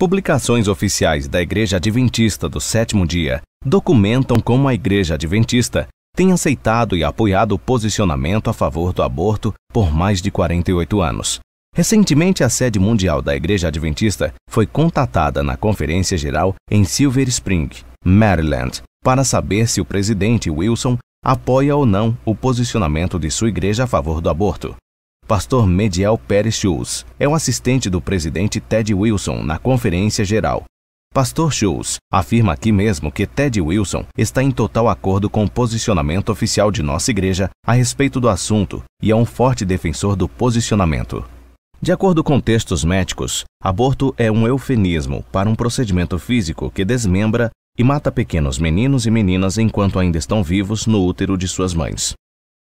Publicações oficiais da Igreja Adventista do Sétimo Dia documentam como a Igreja Adventista tem aceitado e apoiado o posicionamento a favor do aborto por mais de 48 anos. Recentemente, a sede mundial da Igreja Adventista foi contatada na Conferência Geral em Silver Spring, Maryland, para saber se o presidente Wilson apoia ou não o posicionamento de sua igreja a favor do aborto. Pastor Mediel Pérez Schultz é o assistente do presidente Ted Wilson na Conferência Geral. Pastor Schultz afirma aqui mesmo que Ted Wilson está em total acordo com o posicionamento oficial de nossa igreja a respeito do assunto e é um forte defensor do posicionamento. De acordo com textos médicos, aborto é um eufemismo para um procedimento físico que desmembra e mata pequenos meninos e meninas enquanto ainda estão vivos no útero de suas mães.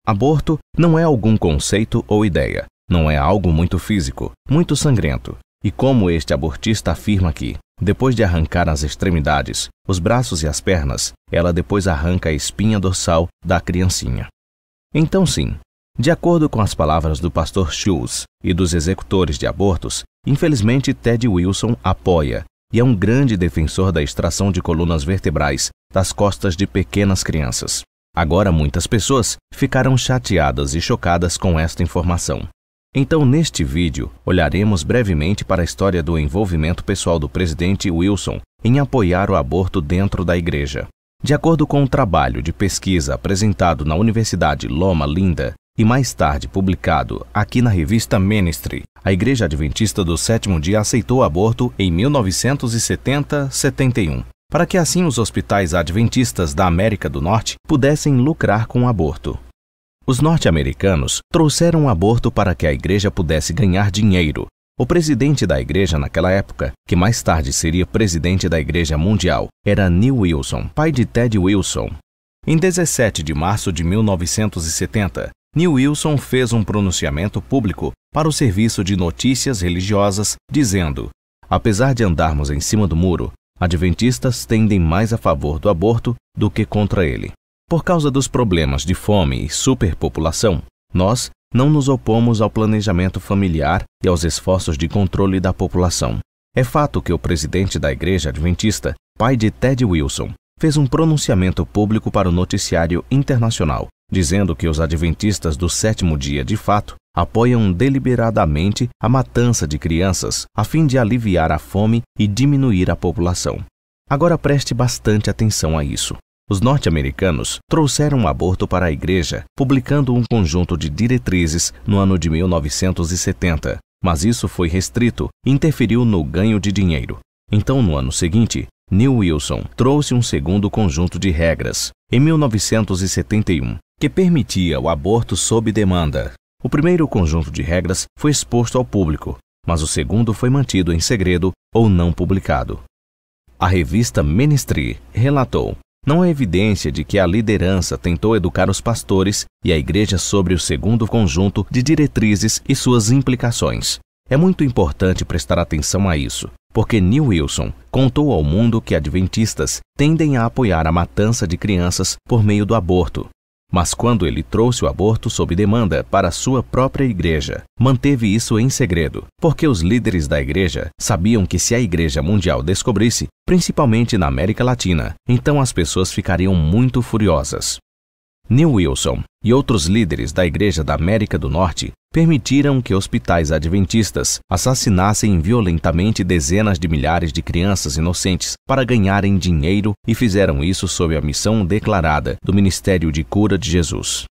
Aborto não é algum conceito ou ideia, não é algo muito físico, muito sangrento. E como este abortista afirma aqui, depois de arrancar as extremidades, os braços e as pernas, ela depois arranca a espinha dorsal da criancinha. Então sim, de acordo com as palavras do pastor Schultz e dos executores de abortos, infelizmente Ted Wilson apoia e é um grande defensor da extração de colunas vertebrais das costas de pequenas crianças. Agora muitas pessoas ficaram chateadas e chocadas com esta informação. Então, neste vídeo, olharemos brevemente para a história do envolvimento pessoal do presidente Wilson em apoiar o aborto dentro da igreja. De acordo com um trabalho de pesquisa apresentado na Universidade Loma Linda e mais tarde publicado aqui na revista Ministry, a Igreja Adventista do Sétimo Dia aceitou o aborto em 1970-71. Para que assim os hospitais adventistas da América do Norte pudessem lucrar com o aborto. Os norte-americanos trouxeram o aborto para que a igreja pudesse ganhar dinheiro. O presidente da igreja naquela época, que mais tarde seria presidente da Igreja Mundial, era Neil Wilson, pai de Ted Wilson. Em 17 de março de 1970, Neil Wilson fez um pronunciamento público para o serviço de notícias religiosas, dizendo: apesar de andarmos em cima do muro, adventistas tendem mais a favor do aborto do que contra ele. Por causa dos problemas de fome e superpopulação, nós não nos opomos ao planejamento familiar e aos esforços de controle da população. É fato que o presidente da Igreja Adventista, pai de Ted Wilson, fez um pronunciamento público para o noticiário internacional, dizendo que os adventistas do sétimo dia, de fato, apoiam deliberadamente a matança de crianças a fim de aliviar a fome e diminuir a população. Agora preste bastante atenção a isso. Os norte-americanos trouxeram o aborto para a igreja, publicando um conjunto de diretrizes no ano de 1970, mas isso foi restrito e interferiu no ganho de dinheiro. Então, no ano seguinte, Neil Wilson trouxe um segundo conjunto de regras, em 1971, que permitia o aborto sob demanda. O primeiro conjunto de regras foi exposto ao público, mas o segundo foi mantido em segredo ou não publicado. A revista Ministry relatou: não há evidência de que a liderança tentou educar os pastores e a igreja sobre o segundo conjunto de diretrizes e suas implicações. É muito importante prestar atenção a isso, porque Neil Wilson contou ao mundo que adventistas tendem a apoiar a matança de crianças por meio do aborto. Mas quando ele trouxe o aborto sob demanda para a sua própria igreja, manteve isso em segredo, porque os líderes da igreja sabiam que se a Igreja Mundial descobrisse, principalmente na América Latina, então as pessoas ficariam muito furiosas. Neil Wilson e outros líderes da Igreja da América do Norte permitiram que hospitais adventistas assassinassem violentamente dezenas de milhares de crianças inocentes para ganharem dinheiro e fizeram isso sob a missão declarada do Ministério de Cura de Jesus.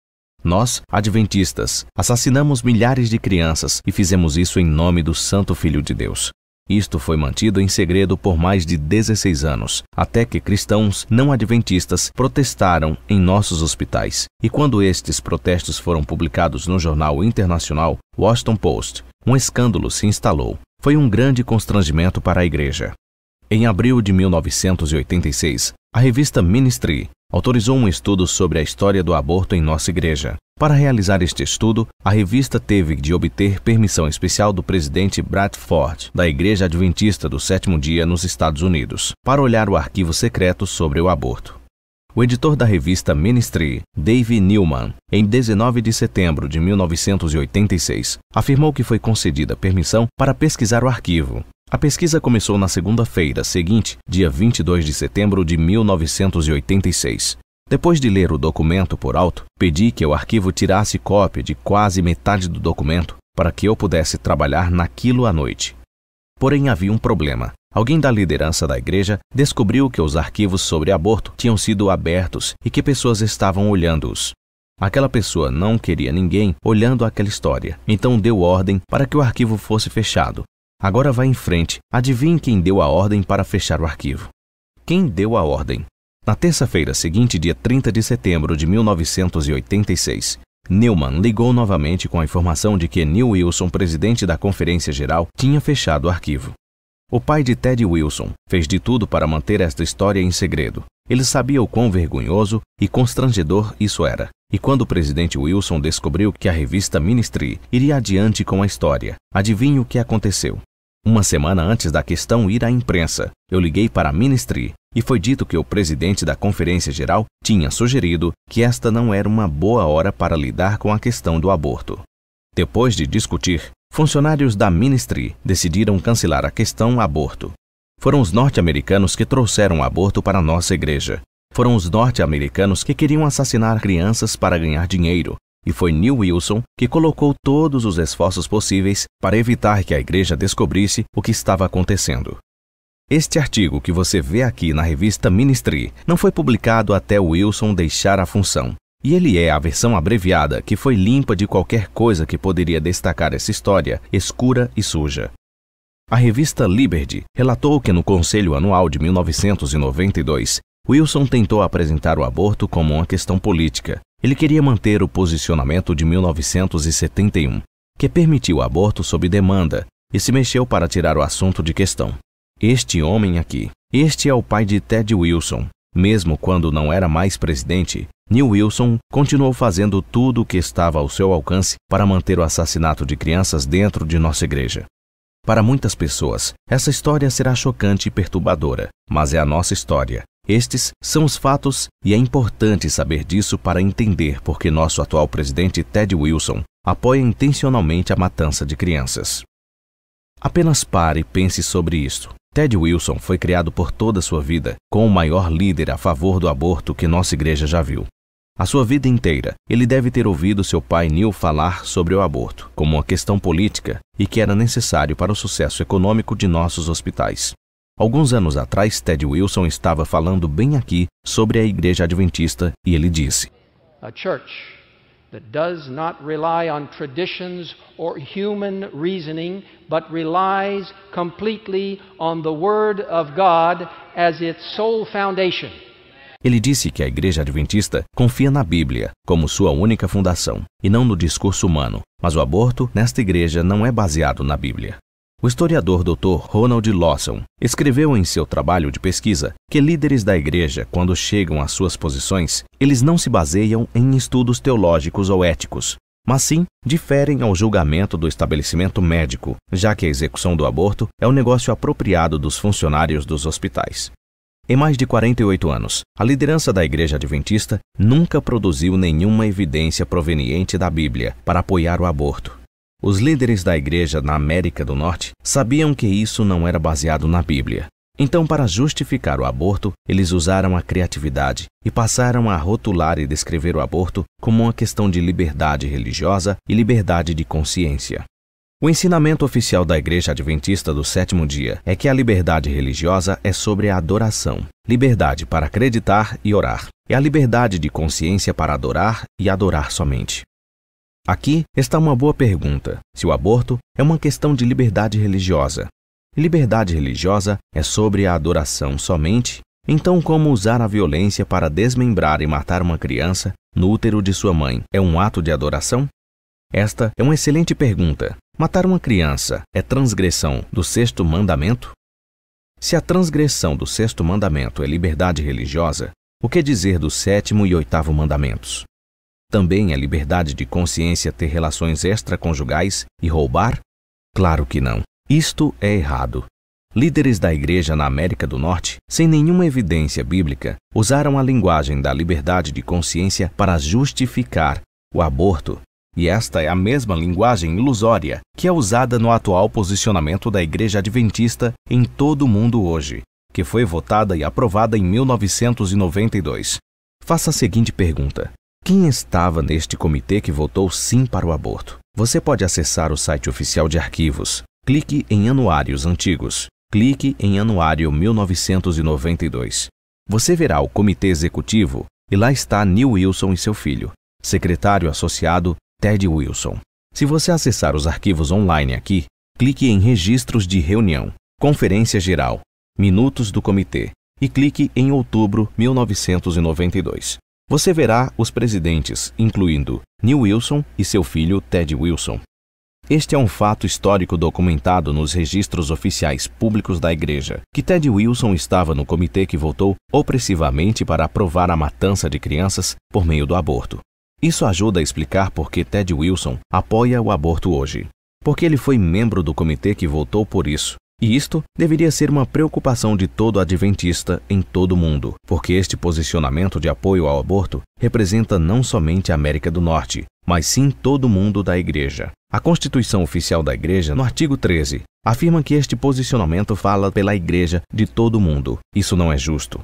Nós, adventistas, assassinamos milhares de crianças e fizemos isso em nome do Santo Filho de Deus. Isto foi mantido em segredo por mais de 16 anos, até que cristãos não adventistas protestaram em nossos hospitais. E quando estes protestos foram publicados no jornal internacional Washington Post, um escândalo se instalou. Foi um grande constrangimento para a igreja. Em abril de 1986, a revista Ministry autorizou um estudo sobre a história do aborto em nossa igreja. Para realizar este estudo, a revista teve de obter permissão especial do presidente Bradford, da Igreja Adventista do Sétimo Dia nos Estados Unidos, para olhar o arquivo secreto sobre o aborto. O editor da revista Ministry, Dave Newman, em 19 de setembro de 1986, afirmou que foi concedida permissão para pesquisar o arquivo. A pesquisa começou na segunda-feira seguinte, dia 22 de setembro de 1986. Depois de ler o documento por alto, pedi que o arquivo tirasse cópia de quase metade do documento para que eu pudesse trabalhar naquilo à noite. Porém, havia um problema. Alguém da liderança da igreja descobriu que os arquivos sobre aborto tinham sido abertos e que pessoas estavam olhando-os. Aquela pessoa não queria ninguém olhando aquela história, então deu ordem para que o arquivo fosse fechado. Agora vá em frente, adivinhe quem deu a ordem para fechar o arquivo. Quem deu a ordem? Na terça-feira seguinte, dia 30 de setembro de 1986, Newman ligou novamente com a informação de que Neil Wilson, presidente da Conferência Geral, tinha fechado o arquivo. O pai de Ted Wilson fez de tudo para manter esta história em segredo. Ele sabia o quão vergonhoso e constrangedor isso era. E quando o presidente Wilson descobriu que a revista Ministry iria adiante com a história, adivinhe o que aconteceu? Uma semana antes da questão ir à imprensa, eu liguei para a Ministry e foi dito que o presidente da Conferência Geral tinha sugerido que esta não era uma boa hora para lidar com a questão do aborto. Depois de discutir, funcionários da Ministry decidiram cancelar a questão aborto. Foram os norte-americanos que trouxeram o aborto para a nossa igreja. Foram os norte-americanos que queriam assassinar crianças para ganhar dinheiro. E foi Neil Wilson que colocou todos os esforços possíveis para evitar que a igreja descobrisse o que estava acontecendo. Este artigo que você vê aqui na revista Ministry não foi publicado até Wilson deixar a função. E ele é a versão abreviada que foi limpa de qualquer coisa que poderia destacar essa história escura e suja. A revista Liberty relatou que no Conselho Anual de 1992, Wilson tentou apresentar o aborto como uma questão política. Ele queria manter o posicionamento de 1971, que permitiu o aborto sob demanda, e se mexeu para tirar o assunto de questão. Este homem aqui, este é o pai de Ted Wilson. Mesmo quando não era mais presidente, Neil Wilson continuou fazendo tudo o que estava ao seu alcance para manter o assassinato de crianças dentro de nossa igreja. Para muitas pessoas, essa história será chocante e perturbadora, mas é a nossa história. Estes são os fatos e é importante saber disso para entender por que nosso atual presidente Ted Wilson apoia intencionalmente a matança de crianças. Apenas pare e pense sobre isto. Ted Wilson foi criado por toda a sua vida como o maior líder a favor do aborto que nossa igreja já viu. A sua vida inteira, ele deve ter ouvido seu pai Neil falar sobre o aborto como uma questão política e que era necessário para o sucesso econômico de nossos hospitais. Alguns anos atrás, Ted Wilson estava falando bem aqui sobre a Igreja Adventista e ele disse: A church that does not rely on traditions or human reasoning, but relies completely on the Word of God as its sole foundation. Ele disse que a Igreja Adventista confia na Bíblia como sua única fundação e não no discurso humano, mas o aborto nesta igreja não é baseado na Bíblia. O historiador Dr. Ronald Lawson escreveu em seu trabalho de pesquisa que líderes da igreja, quando chegam às suas posições, eles não se baseiam em estudos teológicos ou éticos, mas sim diferem ao julgamento do estabelecimento médico, já que a execução do aborto é um negócio apropriado dos funcionários dos hospitais. Em mais de 48 anos, a liderança da Igreja Adventista nunca produziu nenhuma evidência proveniente da Bíblia para apoiar o aborto. Os líderes da igreja na América do Norte sabiam que isso não era baseado na Bíblia. Então, para justificar o aborto, eles usaram a criatividade e passaram a rotular e descrever o aborto como uma questão de liberdade religiosa e liberdade de consciência. O ensinamento oficial da Igreja Adventista do Sétimo Dia é que a liberdade religiosa é sobre a adoração, liberdade para acreditar e orar. É a liberdade de consciência para adorar e adorar somente. Aqui está uma boa pergunta: se o aborto é uma questão de liberdade religiosa. Liberdade religiosa é sobre a adoração somente? Então, como usar a violência para desmembrar e matar uma criança no útero de sua mãe é um ato de adoração? Esta é uma excelente pergunta. Matar uma criança é transgressão do sexto mandamento? Se a transgressão do sexto mandamento é liberdade religiosa, o que dizer do sétimo e oitavo mandamentos? Também é liberdade de consciência ter relações extraconjugais e roubar? Claro que não. Isto é errado. Líderes da igreja na América do Norte, sem nenhuma evidência bíblica, usaram a linguagem da liberdade de consciência para justificar o aborto. E esta é a mesma linguagem ilusória que é usada no atual posicionamento da Igreja Adventista em todo o mundo hoje, que foi votada e aprovada em 1992. Faça a seguinte pergunta: quem estava neste comitê que votou sim para o aborto? Você pode acessar o site oficial de arquivos. Clique em Anuários Antigos. Clique em Anuário 1992. Você verá o Comitê Executivo e lá está Neil Wilson e seu filho, secretário associado Ted Wilson. Se você acessar os arquivos online aqui, clique em Registros de Reunião, Conferência Geral, Minutos do Comitê e clique em Outubro 1992. Você verá os presidentes, incluindo Neil Wilson e seu filho Ted Wilson. Este é um fato histórico documentado nos registros oficiais públicos da Igreja, que Ted Wilson estava no comitê que votou opressivamente para aprovar a matança de crianças por meio do aborto. Isso ajuda a explicar por que Ted Wilson apoia o aborto hoje. Porque ele foi membro do comitê que votou por isso. E isto deveria ser uma preocupação de todo adventista em todo o mundo, porque este posicionamento de apoio ao aborto representa não somente a América do Norte, mas sim todo o mundo da Igreja. A Constituição Oficial da Igreja, no artigo 13, afirma que este posicionamento fala pela Igreja de todo o mundo. Isso não é justo.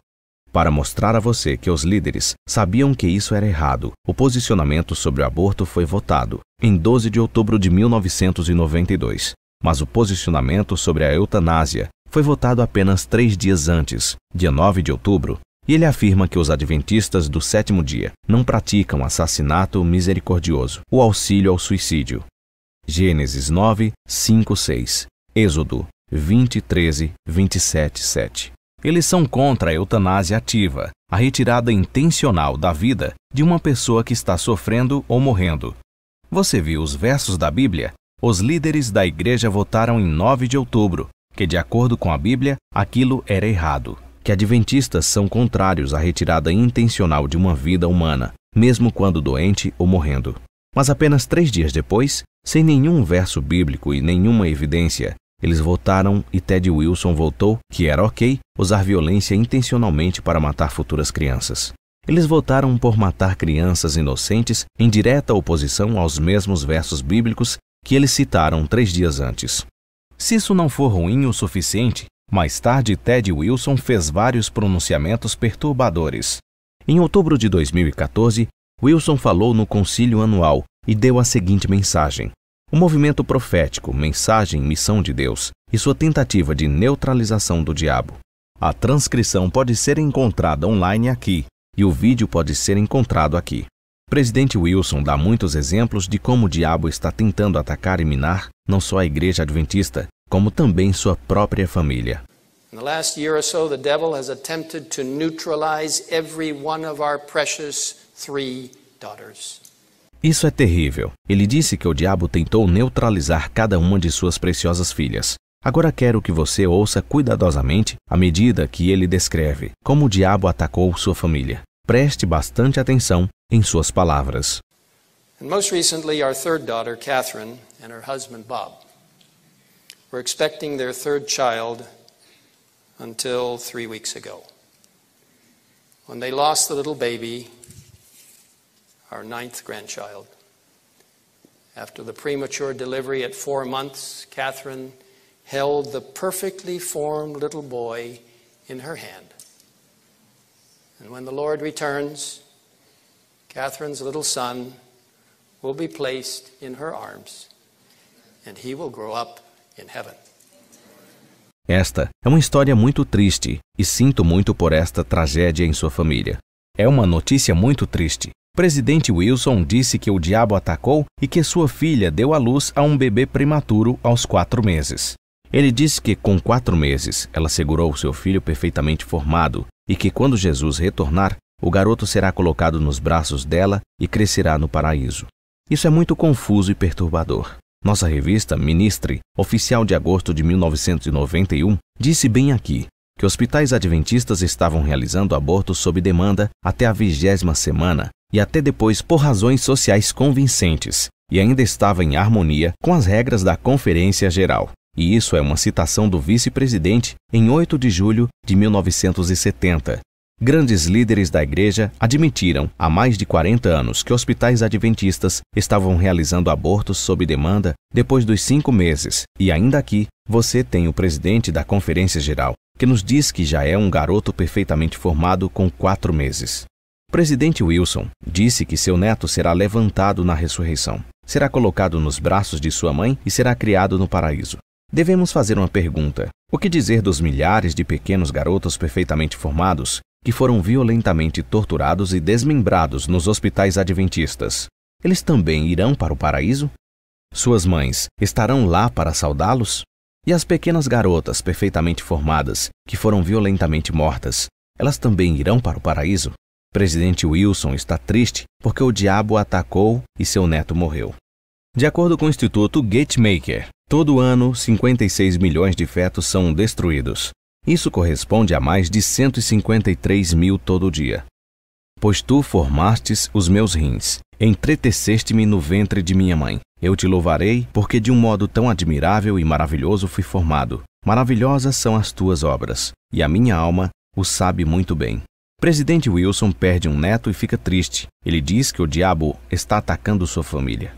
Para mostrar a você que os líderes sabiam que isso era errado, o posicionamento sobre o aborto foi votado em 12 de outubro de 1992. Mas o posicionamento sobre a eutanásia foi votado apenas 3 dias antes, dia 9 de outubro, e ele afirma que os adventistas do sétimo dia não praticam assassinato misericordioso ou auxílio ao suicídio. Gênesis 9, 5, 6, Êxodo 20, 13, 27, 7. Eles são contra a eutanásia ativa, a retirada intencional da vida de uma pessoa que está sofrendo ou morrendo. Você viu os versos da Bíblia? Os líderes da igreja votaram em 9 de outubro, que de acordo com a Bíblia, aquilo era errado, que adventistas são contrários à retirada intencional de uma vida humana, mesmo quando doente ou morrendo. Mas apenas 3 dias depois, sem nenhum verso bíblico e nenhuma evidência, eles votaram e Ted Wilson votou que era ok usar violência intencionalmente para matar futuras crianças. Eles votaram por matar crianças inocentes em direta oposição aos mesmos versos bíblicos que eles citaram 3 dias antes. Se isso não for ruim o suficiente, mais tarde Ted Wilson fez vários pronunciamentos perturbadores. Em outubro de 2014, Wilson falou no concílio anual e deu a seguinte mensagem: o movimento profético, mensagem, missão de Deus e sua tentativa de neutralização do diabo. A transcrição pode ser encontrada online aqui e o vídeo pode ser encontrado aqui. Presidente Wilson dá muitos exemplos de como o diabo está tentando atacar e minar não só a igreja adventista, como também sua própria família. In the last year or so, the devil has attempted to neutralize every one of our precious 3 daughters. Isso é terrível. Ele disse que o diabo tentou neutralizar cada uma de suas preciosas filhas. Agora quero que você ouça cuidadosamente à medida que ele descreve como o diabo atacou sua família. Preste bastante atenção em suas palavras. And most recently, our 3rd daughter, Catherine, and her husband, Bob, were expecting their 3rd child until 3 weeks ago. When they lost the little baby, our 9th grandchild. After the premature delivery at 4 months, Catherine held the perfectly formed little boy in her hand. And when the Lord returns, Catherine's little son will be placed in her arms, and he will grow up in heaven. Esta é uma história muito triste e sinto muito por esta tragédia em sua família. É uma notícia muito triste. Presidente Wilson disse que o diabo atacou e que sua filha deu à luz a um bebê prematuro aos 4 meses. Ele disse que com 4 meses ela segurou seu filho perfeitamente formado e que quando Jesus retornar, o garoto será colocado nos braços dela e crescerá no paraíso. Isso é muito confuso e perturbador. Nossa revista Ministry, oficial de agosto de 1991, disse bem aqui que hospitais adventistas estavam realizando abortos sob demanda até a 20ª semana e até depois por razões sociais convincentes, e ainda estava em harmonia com as regras da Conferência Geral. E isso é uma citação do vice-presidente em 8 de julho de 1970. Grandes líderes da igreja admitiram há mais de 40 anos que hospitais adventistas estavam realizando abortos sob demanda depois dos 5 meses. E ainda aqui, você tem o presidente da Conferência Geral, que nos diz que já é um garoto perfeitamente formado com 4 meses. O presidente Wilson disse que seu neto será levantado na ressurreição, será colocado nos braços de sua mãe e será criado no paraíso. Devemos fazer uma pergunta. O que dizer dos milhares de pequenos garotos perfeitamente formados que foram violentamente torturados e desmembrados nos hospitais adventistas? Eles também irão para o paraíso? Suas mães estarão lá para saudá-los? E as pequenas garotas perfeitamente formadas que foram violentamente mortas, elas também irão para o paraíso? Presidente Wilson está triste porque o diabo o atacou e seu neto morreu. De acordo com o Instituto Gatemaker, todo ano 56 milhões de fetos são destruídos. Isso corresponde a mais de 153 mil todo dia. Pois tu formastes os meus rins, entreteceste-me no ventre de minha mãe. Eu te louvarei, porque de um modo tão admirável e maravilhoso fui formado. Maravilhosas são as tuas obras, e a minha alma o sabe muito bem. Presidente Wilson perde um neto e fica triste. Ele diz que o diabo está atacando sua família.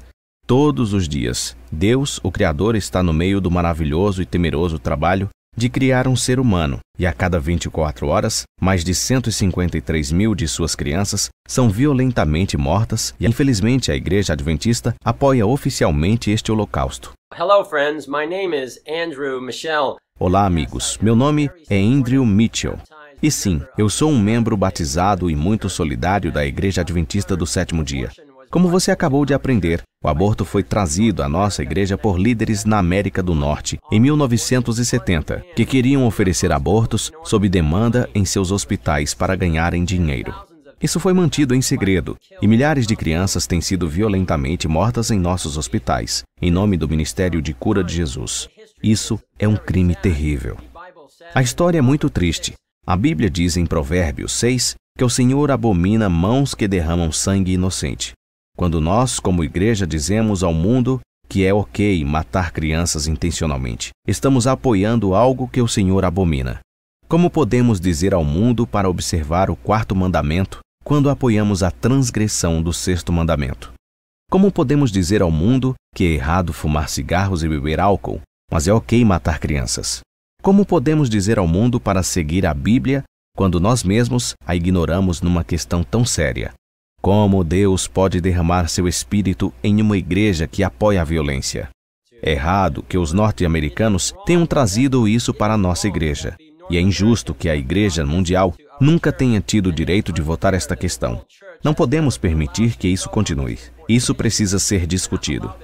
Todos os dias, Deus, o Criador, está no meio do maravilhoso e temeroso trabalho de criar um ser humano, e a cada 24 horas, mais de 153 mil de suas crianças são violentamente mortas e, infelizmente, a Igreja Adventista apoia oficialmente este holocausto. Hello, friends. My name is Andrew Michel. Olá, amigos. Meu nome é Andrew Mitchell. E sim, eu sou um membro batizado e muito solidário da Igreja Adventista do Sétimo Dia. Como você acabou de aprender, o aborto foi trazido à nossa igreja por líderes na América do Norte em 1970, que queriam oferecer abortos sob demanda em seus hospitais para ganharem dinheiro. Isso foi mantido em segredo, e milhares de crianças têm sido violentamente mortas em nossos hospitais, em nome do Ministério de Cura de Jesus. Isso é um crime terrível. A história é muito triste. A Bíblia diz em Provérbios 6 que o Senhor abomina mãos que derramam sangue inocente. Quando nós, como igreja, dizemos ao mundo que é ok matar crianças intencionalmente, estamos apoiando algo que o Senhor abomina. Como podemos dizer ao mundo para observar o 4º mandamento quando apoiamos a transgressão do 6º mandamento? Como podemos dizer ao mundo que é errado fumar cigarros e beber álcool, mas é ok matar crianças? Como podemos dizer ao mundo para seguir a Bíblia quando nós mesmos a ignoramos numa questão tão séria? Como Deus pode derramar seu espírito em uma igreja que apoia a violência? É errado que os norte-americanos tenham trazido isso para a nossa igreja. E é injusto que a Igreja Mundial nunca tenha tido o direito de votar esta questão. Não podemos permitir que isso continue. Isso precisa ser discutido.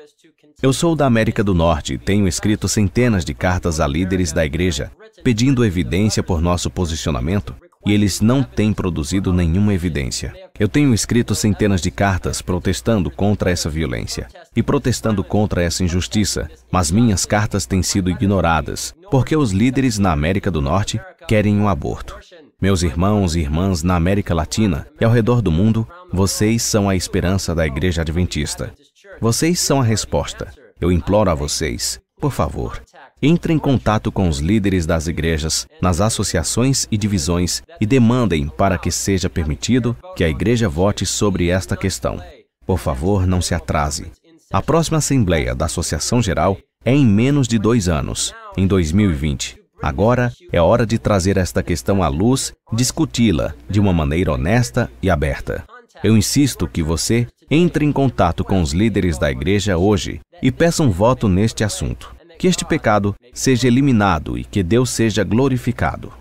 Eu sou da América do Norte e tenho escrito centenas de cartas a líderes da igreja, pedindo evidência por nosso posicionamento, e eles não têm produzido nenhuma evidência. Eu tenho escrito centenas de cartas protestando contra essa violência e protestando contra essa injustiça, mas minhas cartas têm sido ignoradas, porque os líderes na América do Norte querem um aborto. Meus irmãos e irmãs na América Latina e ao redor do mundo, vocês são a esperança da Igreja Adventista. Vocês são a resposta. Eu imploro a vocês, por favor, entre em contato com os líderes das igrejas, nas associações e divisões e demandem para que seja permitido que a igreja vote sobre esta questão. Por favor, não se atrase. A próxima Assembleia da Associação Geral é em menos de 2 anos, em 2020. Agora é hora de trazer esta questão à luz, discuti-la de uma maneira honesta e aberta. Eu insisto que você entre em contato com os líderes da igreja hoje e peça um voto neste assunto. Que este pecado seja eliminado e que Deus seja glorificado.